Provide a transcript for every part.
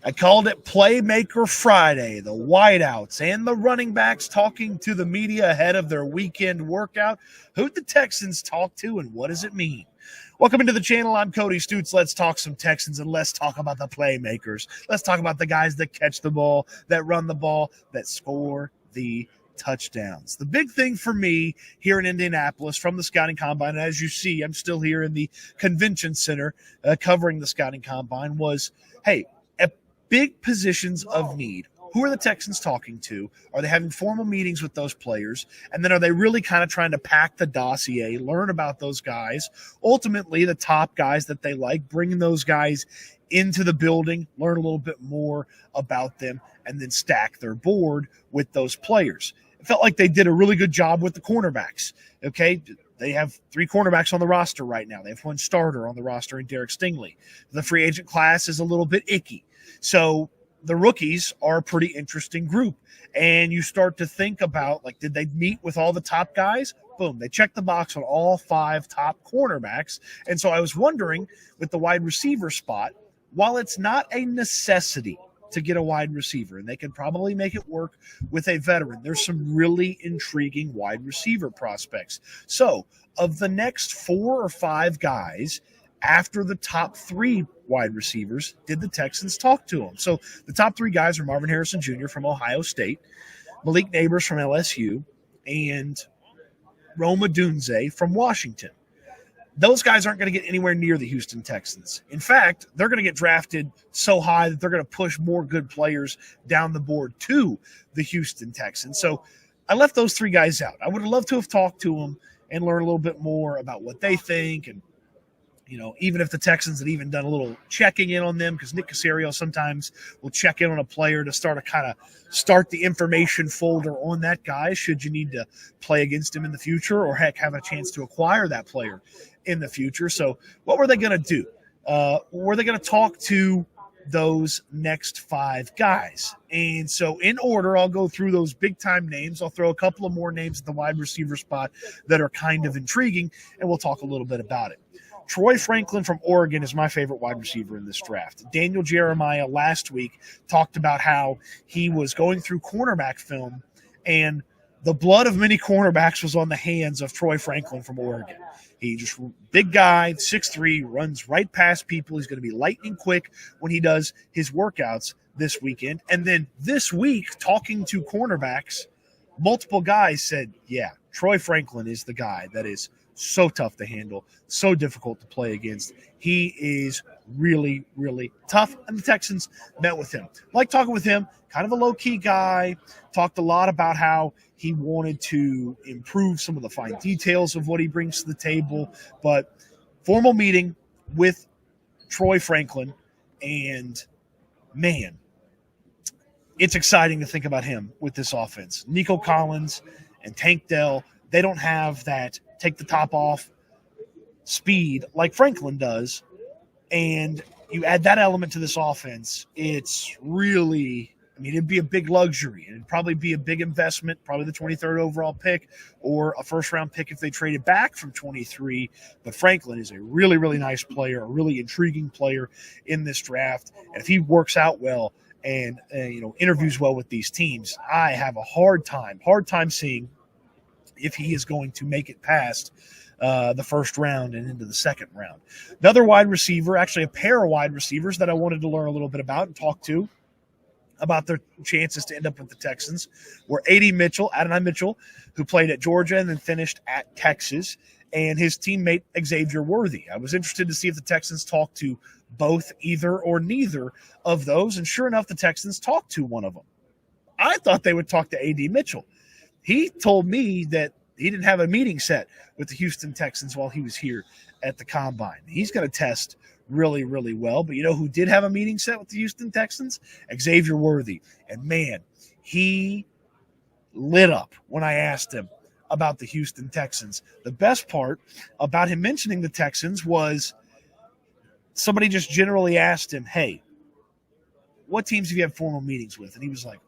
I called it Playmaker Friday. The wideouts and the running backs talking to the media ahead of their weekend workout. Who'd the Texans talk to and what does it mean? Welcome into the channel. I'm Cody Stoots. Let's talk some Texans and let's talk about the playmakers. Let's talk about the guys that catch the ball, that run the ball, that score the touchdowns. The big thing for me here in Indianapolis from the scouting combine, and as you see, I'm still here in the convention center covering the scouting combine, was, hey, at big positions of need, who are the Texans talking to? Are they having formal meetings with those players? And then are they really kind of trying to pack the dossier, learn about those guys, ultimately the top guys that they like, bringing those guys into the building, learn a little bit more about them, and then stack their board with those players. It felt like they did a really good job with the cornerbacks, okay? They have 3 cornerbacks on the roster right now. They have 1 starter on the roster in Derek Stingley. The free agent class is a little bit icky. So the rookies are a pretty interesting group. And you start to think about, like, did they meet with all the top guys? Boom, they checked the box on all 5 top cornerbacks. And so I was wondering, with the wide receiver spot, while it's not a necessity to get a wide receiver, and they can probably make it work with a veteran, there's some really intriguing wide receiver prospects. So of the next 4 or 5 guys after the top 3 wide receivers, did the Texans talk to them? So the top 3 guys are Marvin Harrison Jr. from Ohio State, Malik Neighbors from LSU, and Rome Odunze from Washington. Those guys aren't going to get anywhere near the Houston Texans. In fact, they're going to get drafted so high that they're going to push more good players down the board to the Houston Texans. So I left those 3 guys out. I would have loved to have talked to them and learn a little bit more about what they think. And, you know, even if the Texans had even done a little checking in on them, because Nick Caserio sometimes will check in on a player to start the information folder on that guy should you need to play against him in the future, or heck, have a chance to acquire that player in the future. So what were they going to do? Were they going to talk to those next 5 guys? And so in order, I'll go through those big-time names. I'll throw a couple of more names at the wide receiver spot that are kind of intriguing, and we'll talk a little bit about it. Troy Franklin from Oregon is my favorite wide receiver in this draft. Daniel Jeremiah last week talked about how he was going through cornerback film, and the blood of many cornerbacks was on the hands of Troy Franklin from Oregon. He just big guy, 6'3", runs right past people. He's going to be lightning quick when he does his workouts this weekend. And then this week, talking to cornerbacks, multiple guys said, yeah, Troy Franklin is the guy that is so tough to handle, so difficult to play against. He is really, really tough, and the Texans met with him. Like talking with him, kind of a low-key guy, talked a lot about how he wanted to improve some of the fine details of what he brings to the table, but formal meeting with Troy Franklin, and man, it's exciting to think about him with this offense. Nico Collins and Tank Dell, they don't have that take the top off speed like Franklin does, and you add that element to this offense, it's really, I mean, it'd be a big luxury. It'd probably be a big investment, probably the 23rd overall pick or a first-round pick if they traded back from 23. But Franklin is a really, really nice player, a really intriguing player in this draft. And if he works out well and interviews well with these teams, I have a hard time seeing if he is going to make it past the first round and into the second round. Another wide receiver, actually a pair of wide receivers that I wanted to learn a little bit about and talk to about their chances to end up with the Texans, were Adonai Mitchell, who played at Georgia and then finished at Texas, and his teammate Xavier Worthy. I was interested to see if the Texans talked to both, either or neither of those, and sure enough, the Texans talked to one of them. I thought they would talk to A.D. Mitchell. He told me that he didn't have a meeting set with the Houston Texans while he was here at the Combine. He's going to test really, really well. But you know who did have a meeting set with the Houston Texans? Xavier Worthy. And, man, he lit up when I asked him about the Houston Texans. The best part about him mentioning the Texans was somebody just generally asked him, hey, what teams have you had formal meetings with? And he was like,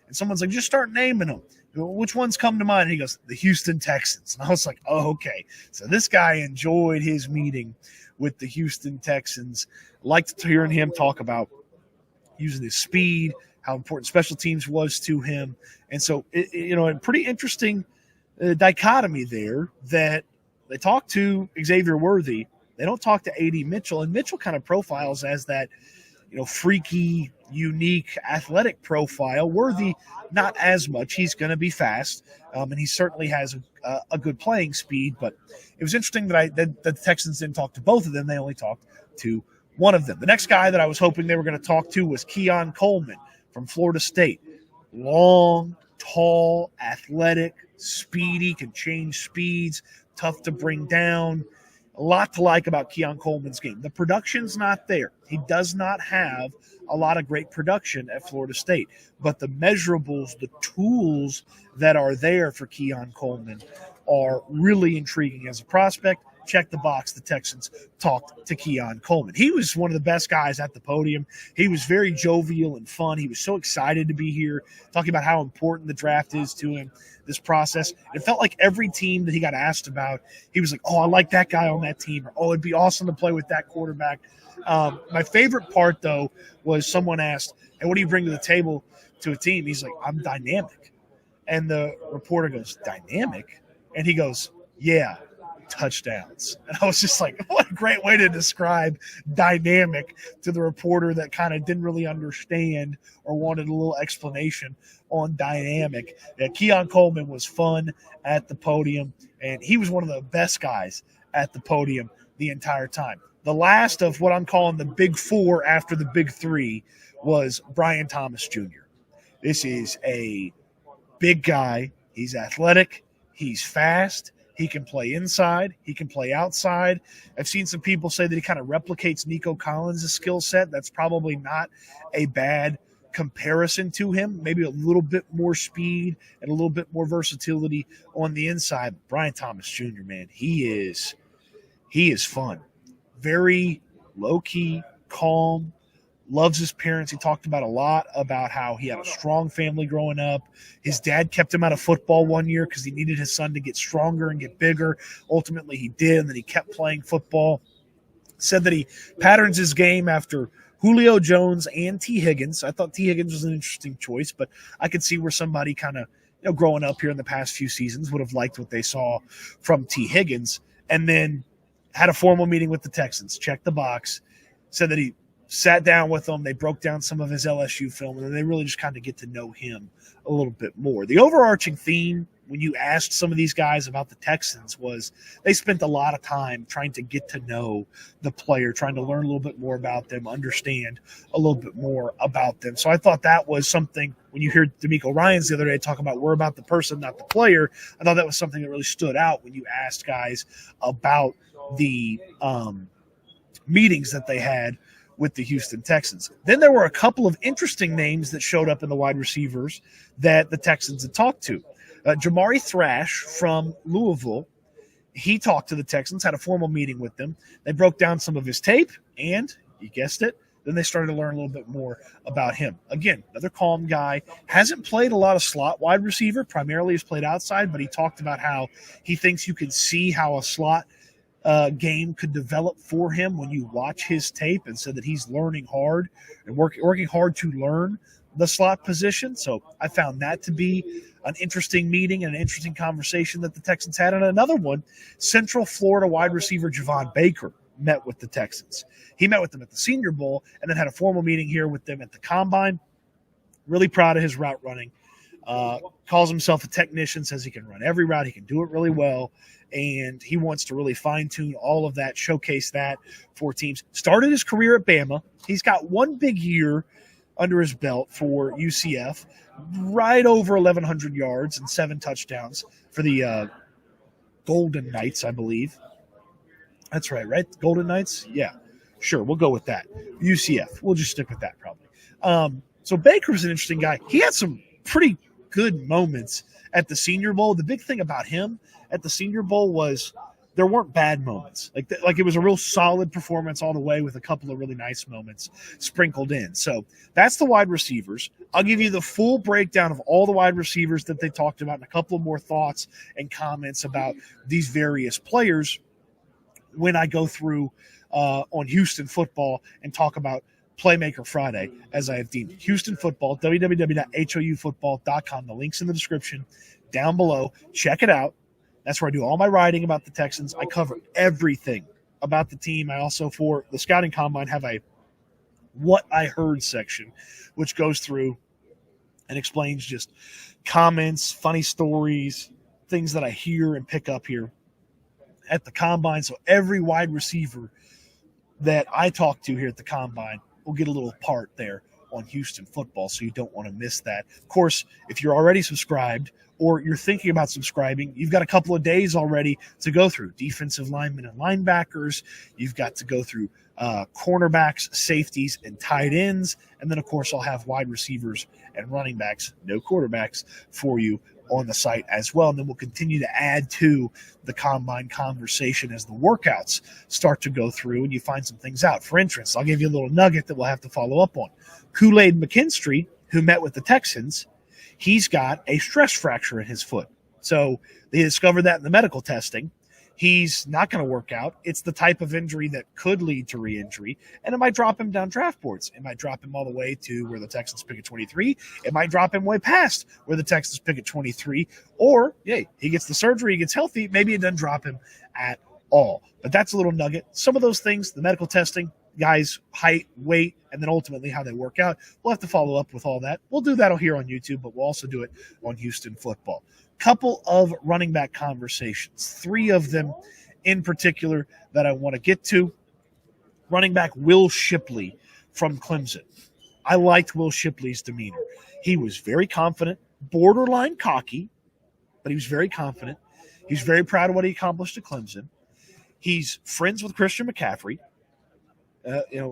and someone's like, just start naming them. which ones come to mind? And he goes, the Houston Texans. And I was like, oh, okay. So this guy enjoyed his meeting with the Houston Texans. Liked hearing him talk about using his speed, how important special teams was to him. And so, a pretty interesting dichotomy there that they talk to Xavier Worthy. They don't talk to A.D. Mitchell. And Mitchell kind of profiles as that, freaky, unique, athletic profile. Worthy, not as much. He's going to be fast, and he certainly has a good playing speed. But it was interesting that the Texans didn't talk to both of them. They only talked to one of them. The next guy that I was hoping they were going to talk to was Keon Coleman from Florida State. Long, tall, athletic, speedy, can change speeds, tough to bring down. A lot to like about Keon Coleman's game. The production's not there. He does not have a lot of great production at Florida State. But the measurables, the tools that are there for Keon Coleman are really intriguing as a prospect. Check the box. The Texans talked to Keon Coleman. He was one of the best guys at the podium. He was very jovial and fun. He was so excited to be here, talking about how important the draft is to him, this process. It felt like every team that he got asked about, he was like, oh, I like that guy on that team. Or, oh, it'd be awesome to play with that quarterback. My favorite part, though, was someone asked, hey, what do you bring to the table to a team? He's like, I'm dynamic. And the reporter goes, dynamic? And he goes, yeah, touchdowns. And I was just like, what a great way to describe dynamic to the reporter that kind of didn't really understand or wanted a little explanation on dynamic. Yeah, Keon Coleman was fun at the podium, and he was one of the best guys at the podium the entire time. The last of what I'm calling the big four after the big three was Brian Thomas Jr. This is a big guy. He's athletic. He's fast. He can play inside. He can play outside. I've seen some people say that he kind of replicates Nico Collins' skill set. That's probably not a bad comparison to him. Maybe a little bit more speed and a little bit more versatility on the inside. But Brian Thomas Jr., man, he is fun. Very low-key, calm, loves his parents. He talked about a lot about how he had a strong family growing up. His dad kept him out of football one year because he needed his son to get stronger and get bigger. Ultimately, he did, and then he kept playing football. Said that he patterns his game after Julio Jones and T. Higgins. I thought T. Higgins was an interesting choice, but I could see where somebody kind of, growing up here in the past few seasons would have liked what they saw from T. Higgins. And then had a formal meeting with the Texans, checked the box, said that he sat down with them. They broke down some of his LSU film, and they really just kind of get to know him a little bit more. The overarching theme when you asked some of these guys about the Texans was they spent a lot of time trying to get to know the player, trying to learn a little bit more about them, understand a little bit more about them. So I thought that was something when you hear D'Amico Ryans the other day talk about we're about the person, not the player. I thought that was something that really stood out when you asked guys about the meetings that they had with the Houston Texans. Then there were a couple of interesting names that showed up in the wide receivers that the Texans had talked to. Jamari Thrash from Louisville, he talked to the Texans, had a formal meeting with them. They broke down some of his tape, and you guessed it, then they started to learn a little bit more about him. Again, another calm guy. Hasn't played a lot of slot wide receiver, primarily has played outside, but he talked about how he thinks you can see how a slot game could develop for him when you watch his tape, and said that he's learning hard and working hard to learn the slot position. So I found that to be an interesting meeting and an interesting conversation that the Texans had. And another one, Central Florida wide receiver Javon Baker met with the Texans. He met with them at the Senior Bowl and then had a formal meeting here with them at the Combine. Really proud of his route running. Calls himself a technician, says he can run every route. He can do it really well. And he wants to really fine-tune all of that, showcase that for teams. Started his career at Bama. He's got one big year under his belt for UCF, right over 1,100 yards and 7 touchdowns for the Golden Knights, I believe. That's right? Golden Knights? Yeah, sure, we'll go with that. UCF, we'll just stick with that probably. So Baker's an interesting guy. He had some pretty good moments at the Senior Bowl. The big thing about him at the Senior Bowl was there weren't bad moments. Like it was a real solid performance all the way with a couple of really nice moments sprinkled in. So that's the wide receivers. I'll give you the full breakdown of all the wide receivers that they talked about and a couple of more thoughts and comments about these various players when I go through on Houston football and talk about Playmaker Friday, as I have deemed it. Houston football, www.houfootball.com. The link's in the description down below. Check it out. That's where I do all my writing about the Texans. I cover everything about the team. I also, for the Scouting Combine, have a What I Heard section, which goes through and explains just comments, funny stories, things that I hear and pick up here at the Combine. So every wide receiver that I talk to here at the Combine will get a little part there on Houston football, so you don't want to miss that. Of course, if you're already subscribed or you're thinking about subscribing, you've got a couple of days already to go through. Defensive linemen and linebackers. You've got to go through cornerbacks, safeties, and tight ends. And then, of course, I'll have wide receivers and running backs, no quarterbacks, for you on the site as well. And then we'll continue to add to the Combine conversation as the workouts start to go through and you find some things out. For instance, I'll give you a little nugget that we'll have to follow up on. Kool-Aid McKinstry, who met with the Texans, he's got a stress fracture in his foot. So they discovered that in the medical testing. He's not going to work out. It's the type of injury that could lead to re-injury, and it might drop him down draft boards. It might drop him all the way to where the Texans pick at 23. It might drop him way past where the Texans pick at 23. Or, yay, he gets the surgery, he gets healthy. Maybe it doesn't drop him at all. But that's a little nugget. Some of those things, the medical testing, guys' height, weight, and then ultimately how they work out. We'll have to follow up with all that. We'll do that here on YouTube, but we'll also do it on Houston football. Couple of running back conversations, 3 of them in particular that I want to get to. Running back Will Shipley from Clemson. I liked Will Shipley's demeanor. He was very confident, borderline cocky, but he was very confident. He's very proud of what he accomplished at Clemson. He's friends with Christian McCaffrey.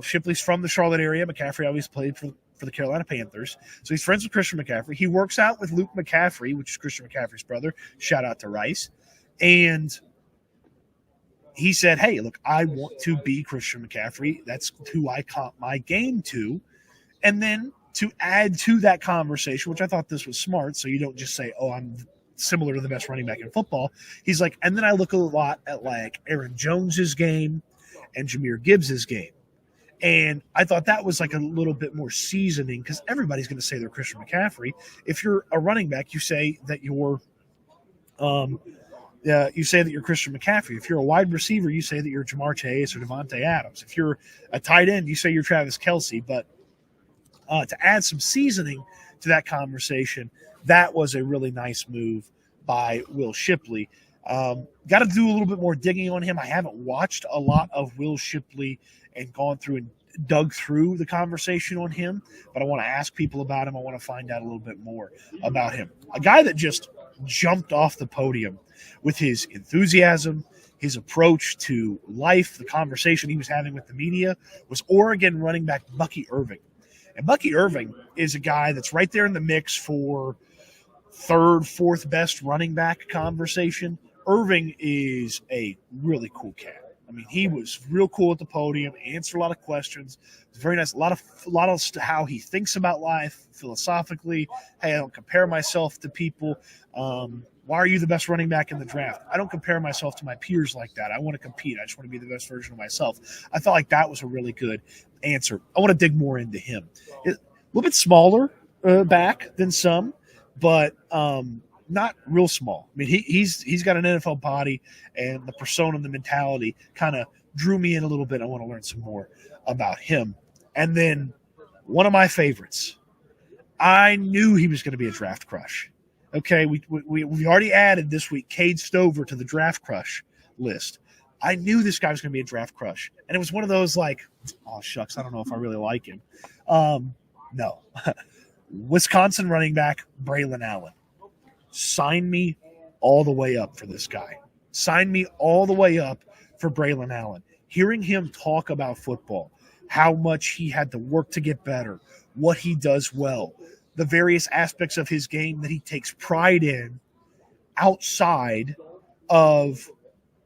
Shipley's from the Charlotte area. McCaffrey always played for the Carolina Panthers. So he's friends with Christian McCaffrey. He works out with Luke McCaffrey, which is Christian McCaffrey's brother. Shout out to Rice. And he said, hey, look, I want to be Christian McCaffrey. That's who I comp my game to. And then to add to that conversation, which I thought this was smart, so you don't just say, oh, I'm similar to the best running back in football. He's like, and then I look a lot at like Aaron Jones's game and Jahmyr Gibbs's game. And I thought that was like a little bit more seasoning because everybody's going to say they're Christian McCaffrey. If you're a running back, you say that you're Christian McCaffrey. If you're a wide receiver, you say that you're Jamar Chase or Devontae Adams. If you're a tight end, you say you're Travis Kelce. But to add some seasoning to that conversation, that was a really nice move by Will Shipley. Got to do a little bit more digging on him. I haven't watched a lot of Will Shipley and gone through and dug through the conversation on him, but I want to ask people about him. I want to find out a little bit more about him. A guy that just jumped off the podium with his enthusiasm, his approach to life, the conversation he was having with the media, was Oregon running back Bucky Irving. And Bucky Irving is a guy that's right there in the mix for third, fourth best running back conversation. Irving is a really cool cat. I mean, he was real cool at the podium, answered a lot of questions. It was very nice. A lot of how he thinks about life philosophically. Hey, I don't compare myself to people. Why are you the best running back in the draft? I don't compare myself to my peers like that. I want to compete. I just want to be the best version of myself. I felt like that was a really good answer. I want to dig more into him. A little bit smaller back than some, but not real small. I mean, he's got an NFL body, and the persona and the mentality kind of drew me in a little bit. I want to learn some more about him. And then one of my favorites, I knew he was going to be a draft crush. Okay, we already added this week Cade Stover to the draft crush list. I knew this guy was going to be a draft crush, and it was one of those like, oh shucks, I don't know if I really like him. No, Wisconsin running back Braylon Allen. Sign me all the way up for this guy. Sign me all the way up for Braylon Allen. Hearing him talk about football, how much he had to work to get better, what he does well, the various aspects of his game that he takes pride in outside of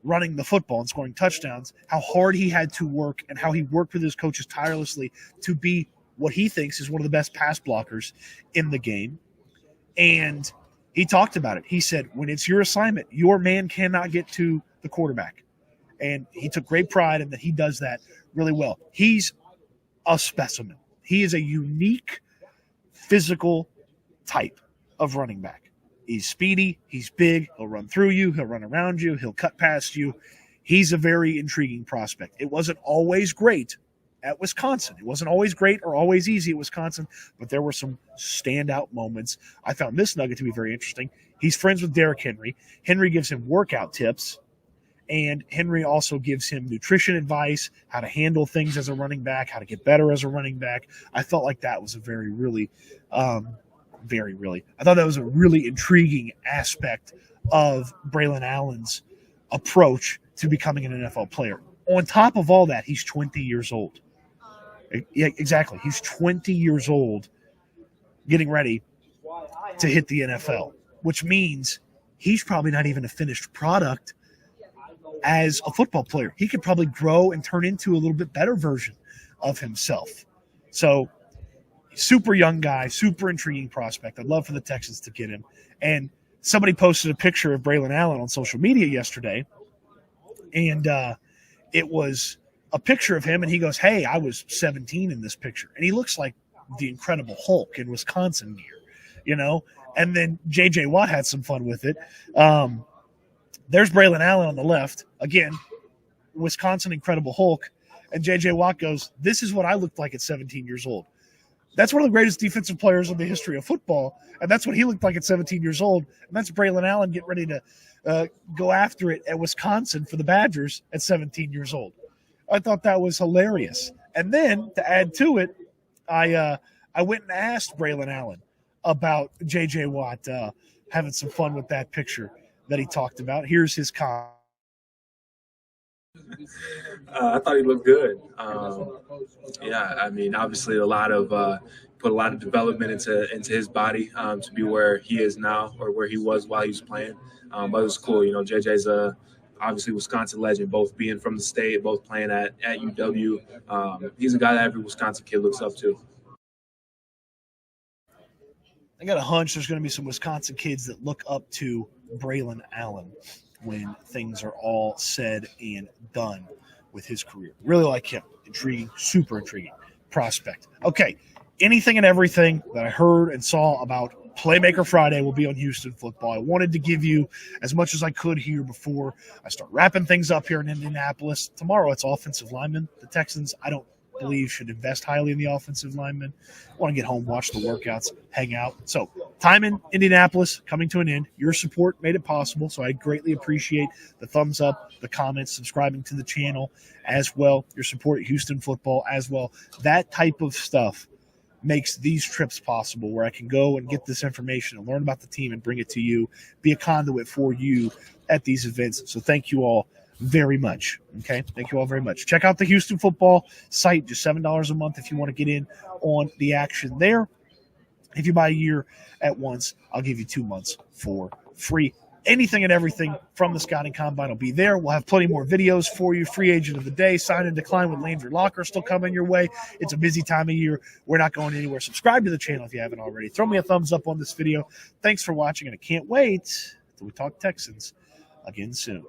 running the football and scoring touchdowns, how hard he had to work and how he worked with his coaches tirelessly to be what he thinks is one of the best pass blockers in the game. And he talked about it. He said, when it's your assignment, your man cannot get to the quarterback. And he took great pride in that he does that really well. He's a specimen. He is a unique physical type of running back. He's speedy. He's big. He'll run through you. He'll run around you. He'll cut past you. He's a very intriguing prospect. It wasn't always great at Wisconsin. It wasn't always great or always easy at Wisconsin, but there were some standout moments. I found this nugget to be very interesting. He's friends with Derrick Henry. Henry gives him workout tips, and Henry also gives him nutrition advice, how to handle things as a running back, how to get better as a running back. I felt like that was a I thought that was a really intriguing aspect of Braylon Allen's approach to becoming an NFL player. On top of all that, he's 20 years old. Yeah, exactly. He's 20 years old getting ready to hit the NFL, which means he's probably not even a finished product as a football player. He could probably grow and turn into a little bit better version of himself. So, super young guy, super intriguing prospect. I'd love for the Texans to get him. And somebody posted a picture of Braylon Allen on social media yesterday, and it was a picture of him, and he goes, hey, I was 17 in this picture. And he looks like the Incredible Hulk in Wisconsin gear, you know? And then J.J. Watt had some fun with it. There's Braylon Allen on the left. Again, Wisconsin Incredible Hulk. And J.J. Watt goes, this is what I looked like at 17 years old. That's one of the greatest defensive players in the history of football, and that's what he looked like at 17 years old. And that's Braylon Allen getting ready to go after it at Wisconsin for the Badgers at 17 years old. I thought that was hilarious. And then, to add to it, I went and asked Braylon Allen about J.J. Watt having some fun with that picture that he talked about. Here's his comment. I thought he looked good. Yeah, I mean, obviously, put a lot of development into his body to be where he is now or where he was while he was playing. But it was cool. You know, JJ's obviously Wisconsin legend, both being from the state, both playing at UW. He's a guy that every Wisconsin kid looks up to. I got a hunch there's going to be some Wisconsin kids that look up to Braylon Allen when things are all said and done with his career. Really like him. Intriguing, super intriguing prospect. Okay, anything and everything that I heard and saw about Playmaker Friday will be on Houston football. I wanted to give you as much as I could here before I start wrapping things up here in Indianapolis. Tomorrow it's offensive linemen. The Texans, I don't believe, should invest highly in the offensive linemen. I want to get home, watch the workouts, hang out. So time in Indianapolis coming to an end. Your support made it possible, so I greatly appreciate the thumbs up, the comments, subscribing to the channel as well, your support at Houston football as well. That type of stuff makes these trips possible where I can go and get this information and learn about the team and bring it to you, be a conduit for you at these events. So thank you all very much. Okay. Thank you all very much. Check out the Houston football site, just $7 a month if you want to get in on the action there. If you buy a year at once, I'll give you 2 months for free. Anything and everything from the Scouting Combine will be there. We'll have plenty more videos for you. Free agent of the day, sign and decline with Landry Locker still coming your way. It's a busy time of year. We're not going anywhere. Subscribe to the channel if you haven't already. Throw me a thumbs up on this video. Thanks for watching, and I can't wait till we talk Texans again soon.